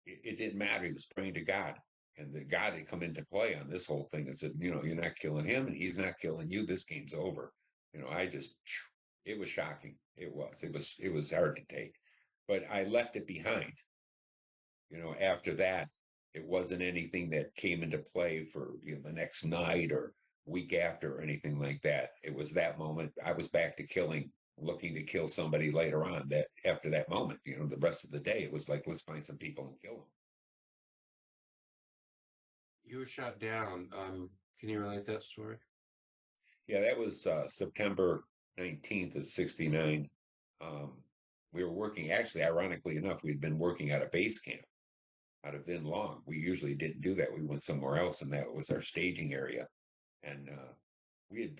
S1: it didn't matter. He was praying to God, and the God had come into play on this whole thing and said, you're not killing him, and he's not killing you. This game's over. It was shocking. It was hard to take, but I left it behind. After that, it wasn't anything that came into play for the next night or week after or anything like that. It was that moment. I was back to killing, looking to kill somebody later on. That after that moment, the rest of the day, it was like, let's find some people and kill them.
S2: You were shot down. Can you relate that story?
S1: Yeah, that was September 19th of 69. We were working, actually, ironically enough, we'd been working at a base camp out of Vin Long. We usually didn't do that. We went somewhere else, and that was our staging area. And we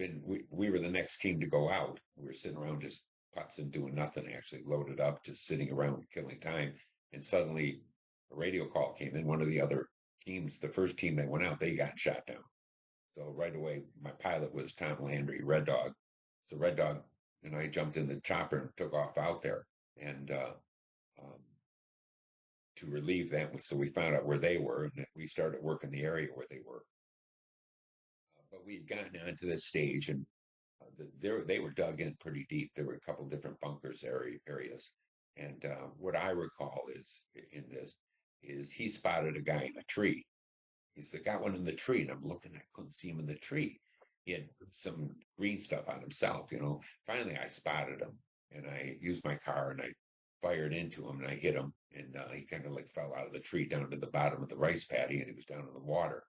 S1: were the next team to go out. We were sitting around just putzing, doing nothing, actually, loaded up, just sitting around killing time. And suddenly a radio call came in. One of the other teams, the first team that went out, they got shot down. So right away, my pilot was Tom Landry, Red Dog. So Red Dog and I jumped in the chopper and took off out there and to relieve them. So we found out where they were, and we started working the area where they were. But we had gotten onto this stage, and they were dug in pretty deep. There were a couple different bunkers areas. And what I recall is he spotted a guy in a tree. He's got one in the tree, and I'm looking. I couldn't see him in the tree. He had some green stuff on himself, Finally, I spotted him, and I used my car, and I fired into him, and I hit him, and he kind of like fell out of the tree down to the bottom of the rice paddy, and he was down in the water.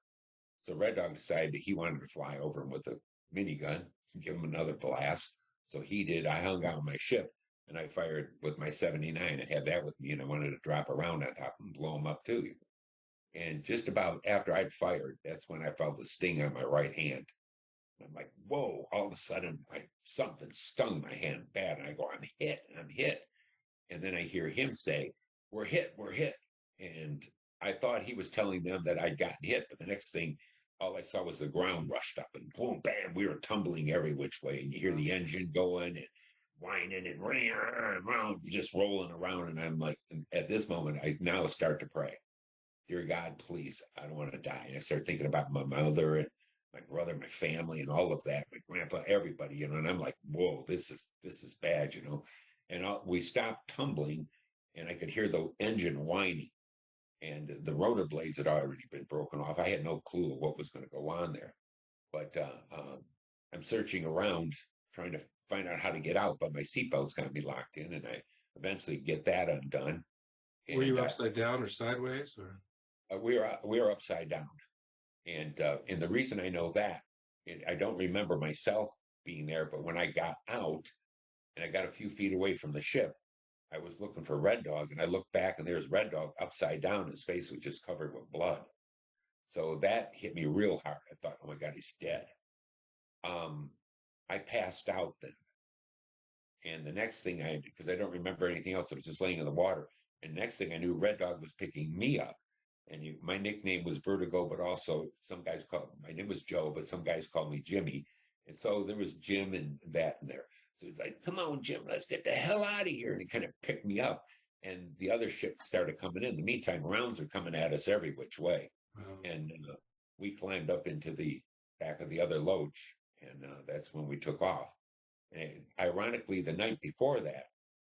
S1: So Red Dog decided that he wanted to fly over him with a minigun and give him another blast. So he did. I hung out on my ship, and I fired with my 79. I had that with me, and I wanted to drop around on top and blow him up too. And just about after I'd fired, that's when I felt the sting on my right hand. I'm like, whoa, all of a sudden, something stung my hand bad. And I go, I'm hit. And then I hear him say, we're hit. And I thought he was telling them that I'd gotten hit. But the next thing, all I saw was the ground rushed up and boom, bam, we were tumbling every which way. And you hear the engine going and whining and around, just rolling around. And I'm like, at this moment, I now start to pray, dear God, please, I don't want to die. And I start thinking about my mother and my brother, my family, and all of that, my grandpa, everybody, you know. And I'm like, whoa, this is bad, you know. And we stopped tumbling, and I could hear the engine whining, and the rotor blades had already been broken off. I had no clue of what was going to go on there, but I'm searching around trying to find out how to get out, but my seatbelt's got me locked in, and I eventually get that undone.
S2: Were
S1: And
S2: you upside down or sideways or?
S1: we were upside down. And the reason I know that, I don't remember myself being there, but when I got out and I got a few feet away from the ship, I was looking for Red Dog, and I looked back, and there's Red Dog upside down. His face was just covered with blood. So that hit me real hard. I thought, oh my God, he's dead. Um, I passed out then. And the next thing because I don't remember anything else, I was just laying in the water. And next thing I knew, Red Dog was picking me up. And my nickname was Vertigo, but also some guys my name was Joe, but some guys called me Jimmy. And so there was Jim and that in there. So he's like, come on, Jim, let's get the hell out of here. And he kind of picked me up. And the other ships started coming in. In the meantime, rounds are coming at us every which way.
S2: Wow.
S1: And we climbed up into the back of the other loach. And that's when we took off. And ironically, the night before that,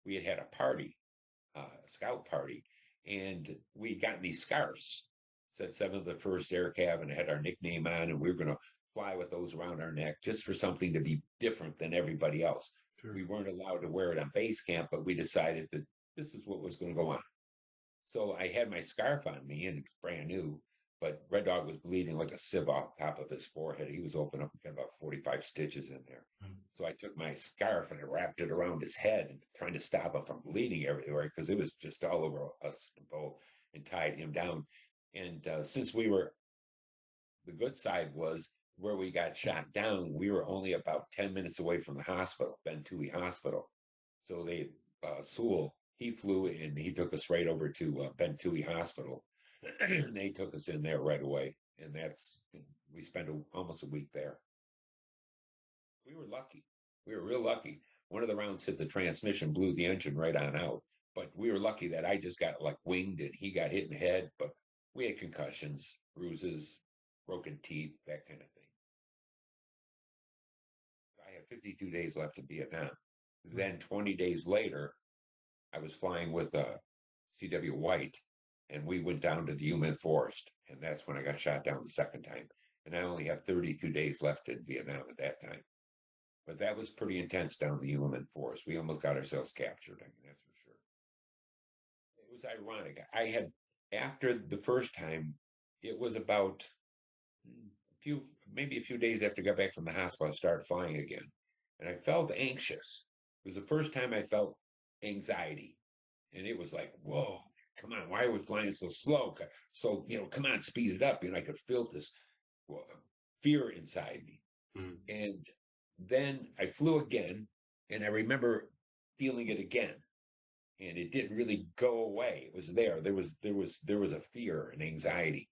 S1: we had a party, a scout party, and we'd gotten these scarves. Said 7th of the 1st Air Cav, and had our nickname on, and we were going to fly with those around our neck just for something to be different than everybody else.
S2: Sure.
S1: We weren't allowed to wear it on base camp, but we decided that this is what was going to go on. So I had my scarf on me, and it's brand new, but Red Dog was bleeding like a sieve off the top of his forehead. He was open up and got about 45 stitches in there. Mm-hmm. So I took my scarf and I wrapped it around his head and trying to stop him from bleeding everywhere because it was just all over us both, and tied him down. And since the good side was where we got shot down, we were only about 10 minutes away from the hospital, Ben Toohey Hospital. So Sewell, he flew and he took us right over to Ben Toohey Hospital. They took us in there right away, and we spent almost a week there. We were lucky. We were real lucky. One of the rounds hit the transmission, blew the engine right on out. But we were lucky that I just got like winged and he got hit in the head. But we had concussions, bruises, broken teeth, that kind of thing. I had 52 days left in Vietnam. Then 20 days later, I was flying with C.W. White, and we went down to the human forest, and that's when I got shot down the second time. And I only had 32 days left in Vietnam at that time. But that was pretty intense down the human forest. We almost got ourselves captured, I mean, that's for sure. It was ironic. After the first time, it was about maybe a few days after I got back from the hospital, I started flying again. And I felt anxious. It was the first time I felt anxiety. And it was like, whoa, come on, why are we flying so slow? So, come on, speed it up. I could feel this fear inside me. Mm-hmm. And then I flew again, and I remember feeling it again. And it didn't really go away. It was there. There was a fear and anxiety.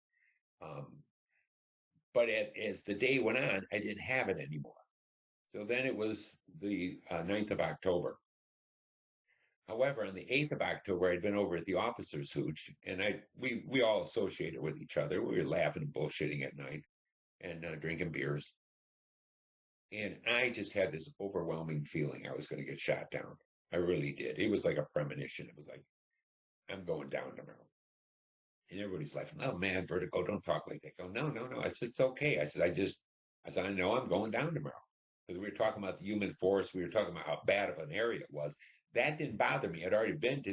S1: But as the day went on, I didn't have it anymore. So then it was the 9th of October. However, on the 8th of October, I'd been over at the officers' hooch, and we all associated with each other. We were laughing and bullshitting at night and drinking beers. And I just had this overwhelming feeling I was going to get shot down. I really did. It was like a premonition. It was like, I'm going down tomorrow. And everybody's like, oh, man, Vertigo, don't talk like that. I go, no. I said, it's okay. I said, I know I'm going down tomorrow. Because we were talking about the human forest. We were talking about how bad of an area it was. That didn't bother me. I'd already been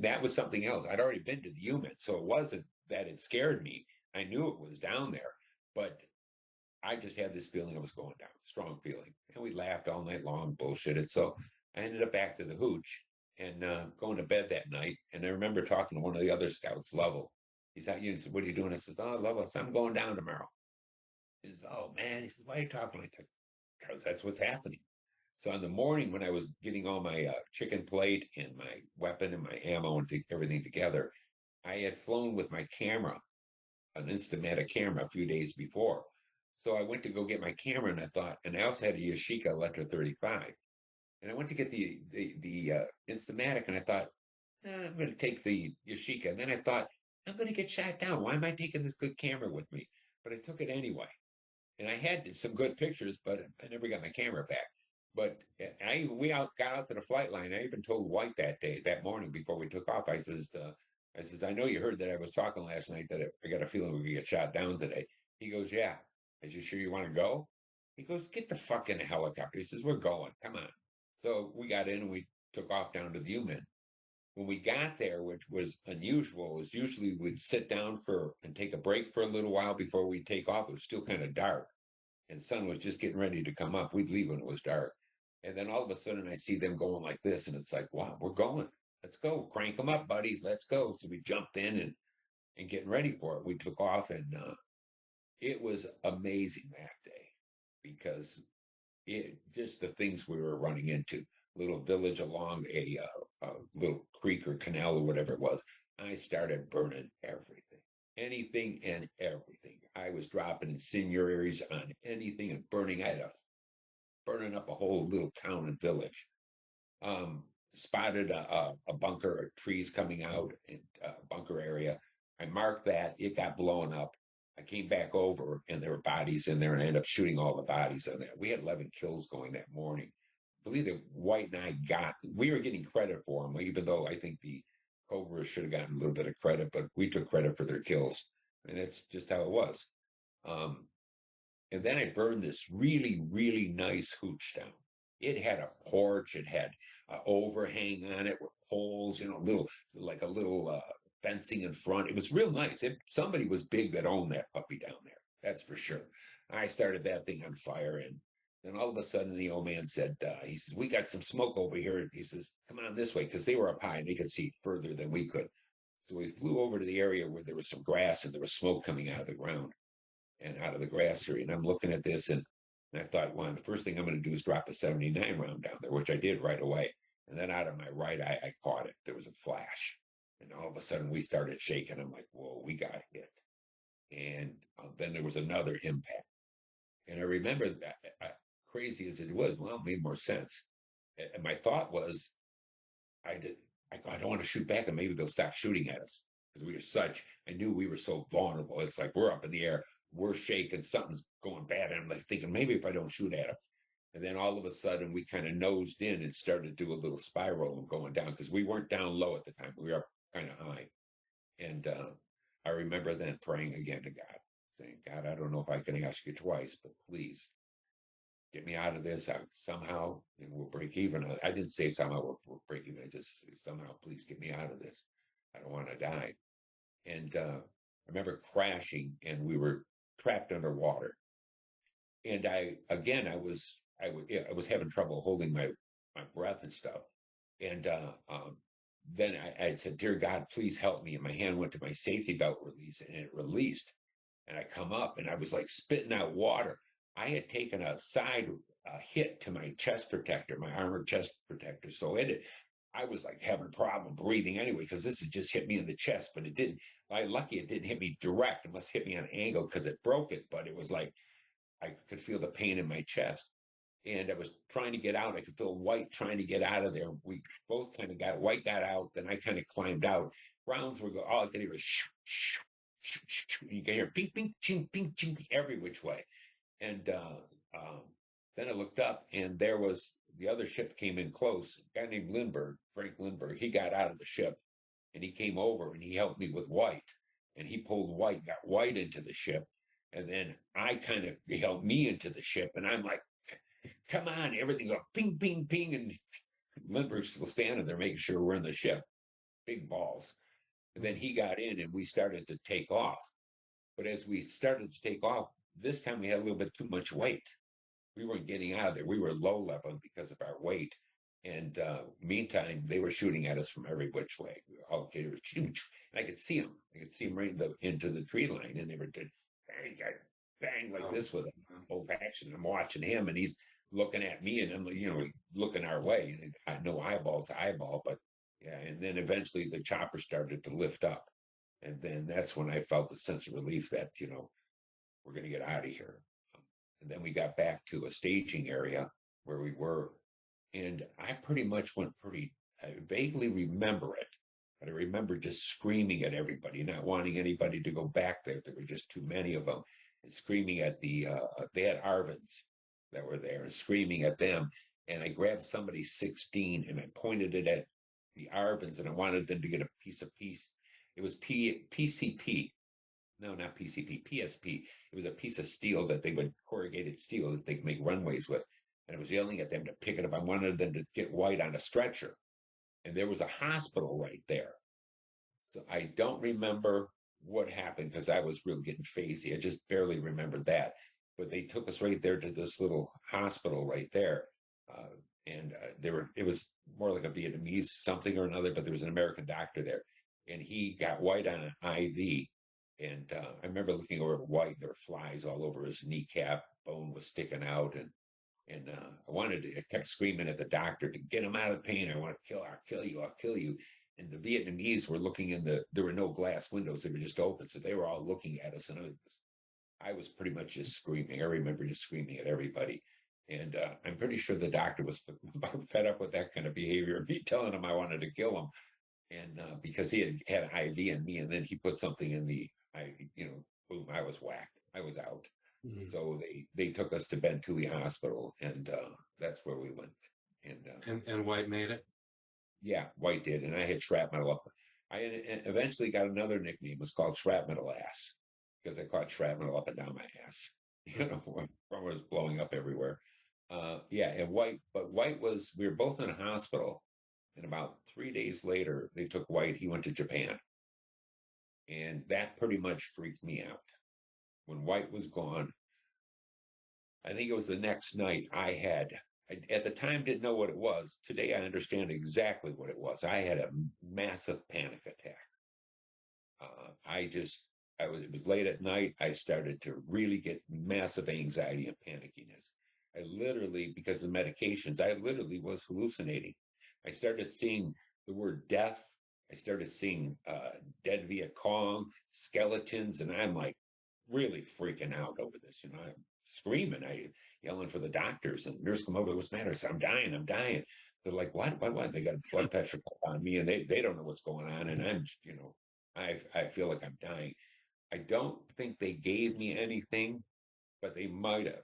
S1: that was something else. I'd already been to the human. So it wasn't that it scared me. I knew it was down there. But I just had this feeling I was going down, strong feeling. And we laughed all night long, bullshitted. So I ended up back to the hooch and going to bed that night. And I remember talking to one of the other scouts, Lovell. He said, what are you doing? I said, oh, Lovell, I'm going down tomorrow. He says, "Oh man," he says, "why are you talking like this?" Because that's what's happening. So in the morning, when I was getting all my chicken plate and my weapon and my ammo and everything together, I had flown with my camera, an Instamatic camera, a few days before. So I went to go get my camera, and I thought, and I also had a Yashica Electra 35, and I went to get the Instamatic, and I thought, I'm going to take the Yashica, and then I thought, I'm going to get shot down. Why am I taking this good camera with me? But I took it anyway, and I had some good pictures, but I never got my camera back. But got out to the flight line. I even told White that morning before we took off. I says, I know you heard that I was talking last night that I got a feeling we're gonna get shot down today. He goes, yeah. I said, sure you want to go? He goes, get the fuck in the helicopter. He says, we're going. Come on. So we got in and we took off down to the Human. When we got there, which was unusual, was usually we'd sit down and take a break for a little while before we take off. It was still kind of dark and sun was just getting ready to come up. We'd leave when it was dark. And then all of a sudden I see them going like this. And it's like, wow, we're going. Let's go. Crank them up, buddy. Let's go. So we jumped in and getting ready for it. We took off and it was amazing that day because it just the things we were running into. Little village along a little creek or canal or whatever it was. I started burning everything, anything and everything. I was dropping incendiaries on anything and burning. I had burning up a whole little town and village. Um, Spotted a bunker of trees coming out in bunker area. I marked that. It got blown up. I came back over and there were bodies in there, and I ended up shooting all the bodies on that. We had 11 kills going that morning. I believe that White and we were getting credit for them, even though I think the Cobra should have gotten a little bit of credit, but we took credit for their kills. And that's just how it was. Um, and then I burned this really, really nice hooch down. It had a porch. It had an overhang on it with poles, like a little fencing in front. It was real nice. Somebody was big that owned that puppy down there. That's for sure. I started that thing on fire, and then all of a sudden the old man said, he says, we got some smoke over here. He says, come on this way, because they were up high and they could see further than we could. So we flew over to the area where there was some grass and there was smoke coming out of the ground and out of the grass area. And I'm looking at this and I thought, well, the first thing I'm going to do is drop a 79 round down there, which I did right away. And then out of my right eye, I caught it. There was a flash. And all of a sudden we started shaking. I'm like, whoa, we got hit. And then there was another impact. And I remember that, crazy as it was, well, it made more sense. And my thought was, I did, I don't want to shoot back and maybe they'll stop shooting at us because I knew we were so vulnerable. It's like we're up in the air, we're shaking, something's going bad. And I'm like thinking, maybe if I don't shoot at them. And then all of a sudden we kind of nosed in and started to do a little spiral and going down because we weren't down low at the time. We were up kind of high. And I remember then praying again to God, saying, God, I don't know if I can ask you twice, but please get me out of this somehow, and we'll break even. I didn't say somehow we'll break even. I just somehow, please get me out of this. I don't want to die. And I remember crashing, and we were trapped underwater. And I was having trouble holding my breath and stuff. And then I said, "Dear God, please help me." And my hand went to my safety belt release, and it released. And I come up, and I was like spitting out water. I had taken a side hit to my chest protector, my armored chest protector. So I was like having a problem breathing anyway because this had just hit me in the chest, but it didn't. Lucky it didn't hit me direct. It must hit me on an angle because it broke it. But it was like I could feel the pain in my chest. And I was trying to get out. I could feel White trying to get out of there. We both kind of White got out, then I kind of climbed out. Rounds were going, all I could hear was shoo, shoo, shoo, shoo. You can hear ping, ping, ching, ping, ching, every which way. And then I looked up, and there was the other ship came in close. A guy named Frank Lindbergh, he got out of the ship, and he came over, and he helped me with White. And he pulled White, got White into the ship. And then he helped me into the ship, and I'm like, come on, everything go ping, ping, ping. And Lindbergh's still standing there making sure we're in the ship. Big balls. And then he got in and we started to take off. But as we started to take off, this time we had a little bit too much weight. We weren't getting out of there. We were low level because of our weight. And meantime, they were shooting at us from every which way. We were all okay. And I could see them. I could see them right into the tree line. And they were bang like
S2: Oh,
S1: this with a
S2: uh,
S1: bolt action. I'm watching him, and he's looking at me, and I'm, looking our way. And I no eyeball to eyeball, but yeah. And then eventually the chopper started to lift up, and then that's when I felt the sense of relief that we're going to get out of here. And then we got back to a staging area where we were, and I pretty much I vaguely remember it, but I remember just screaming at everybody, not wanting anybody to go back there. There were just too many of them, and screaming at they had Arvins that were there, and screaming at them. And I grabbed somebody's 16 and I pointed it at the Arvins, and I wanted them to get a piece of peace. It was PCP. No, not PCP, PSP. It was a piece of steel that they would corrugated steel that they could make runways with. And I was yelling at them to pick it up. I wanted them to get White on a stretcher. And there was a hospital right there. So I don't remember what happened because I was really getting phasey. I just barely remembered that. But they took us right there to this little hospital right there. Uh, and it was more like a Vietnamese something or another, but there was an American doctor there. And he got White on an IV. And I remember looking over at White, there were flies all over his kneecap, bone was sticking out. And I kept screaming at the doctor to get him out of pain. I'll kill you, I'll kill you. And the Vietnamese were looking there were no glass windows, they were just open. So they were all looking at us. And I was pretty much just screaming. I remember just screaming at everybody. And I'm pretty sure the doctor was fed up with that kind of behavior, me telling him I wanted to kill him. And because he had an IV in me, and then he put something in boom, I was whacked. I was out.
S2: mhm.
S1: So they took us to Bentui Hospital, and that's where we went. And
S2: And White made it.
S1: yeah, White did, and I had shrapnel up. Eventually got another nickname. It was called Shrapnel Ass because I caught shrapnel up and down my ass. When it was blowing up everywhere. Yeah, and White was. We were both in a hospital, and about 3 days later, they took White. He went to Japan, and that pretty much freaked me out. When White was gone, I think it was the next night at the time didn't know what it was. Today I understand exactly what it was. I had a massive panic attack. It was late at night. I started to really get massive anxiety and panickiness. I literally, because of the medications, I literally was hallucinating. I started seeing the word death. I started seeing dead Viet Cong, skeletons, and I'm like really freaking out over this. I'm screaming, I yelling for the doctors, and nurse come over. What's the matter? I said, I'm dying. I'm dying. They're like, what? They got blood pressure on me, and they don't know what's going on, and I feel like I'm dying. I don't think they gave me anything, but they might have.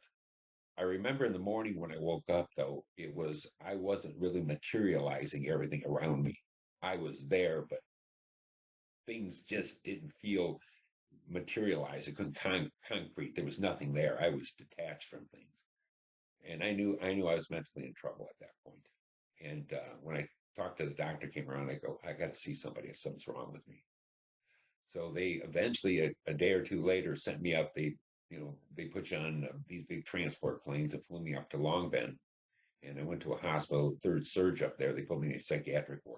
S1: I remember in the morning when I woke up, though, I wasn't really materializing everything around me. I was there, but things just didn't feel materialized. It couldn't concrete. There was nothing there. I was detached from things, and I knew I was mentally in trouble at that point. And when I talked to the doctor, came around, I go, I got to see somebody. Something's wrong with me. So they eventually, a day or two later, sent me up. They put you on these big transport planes that flew me up to Long Bend, and I went to a hospital, third surge up there. They put me in a psychiatric ward.